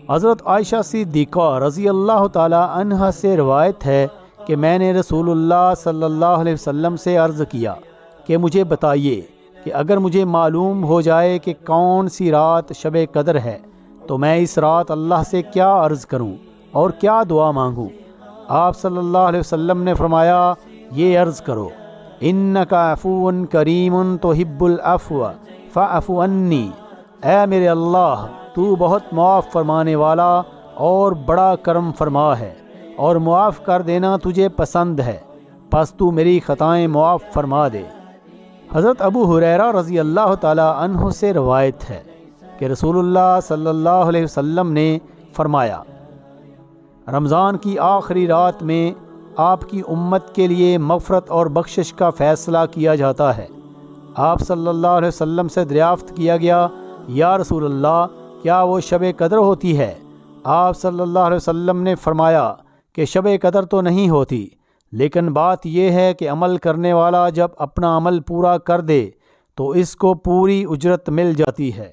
حضرت عائشہ صدیقہ رضی اللہ تعالی عنہا سے روایت ہے کہ میں نے رسول اللہ صلی اللہ علیہ وسلم سے عرض کیا کہ مجھے بتائیے کہ اگر مجھے معلوم ہو جائے کہ کون سی رات شب قدر ہے تو میں اس رات اللہ سے کیا عرض کروں اور کیا دعا مانگوں؟ آپ صلی اللہ علیہ وسلم نے فرمایا، یہ عرض کرو، انک عفو کریم تحب العفو فاعف عنی، اے میرے اللہ تو بہت معاف فرمانے والا اور بڑا کرم فرما ہے، اور معاف کر دینا تجھے پسند ہے، پس تو میری خطائیں معاف فرما دے۔ حضرت ابو ہریرہ رضی اللہ تعالی عنہ سے روایت ہے کہ رسول اللہ صلی اللہ علیہ وسلم نے فرمایا، رمضان کی آخری رات میں آپ کی امت کے لیے مغفرت اور بخشش کا فیصلہ کیا جاتا ہے۔ آپ صلی اللہ علیہ وسلم سے دریافت کیا گیا، یا رسول اللہ کیا وہ شب قدر ہوتی ہے؟ آپ صلی اللہ علیہ وسلم نے فرمایا کہ شب قدر تو نہیں ہوتی، لیکن بات یہ ہے کہ عمل کرنے والا جب اپنا عمل پورا کر دے تو اس کو پوری اجرت مل جاتی ہے۔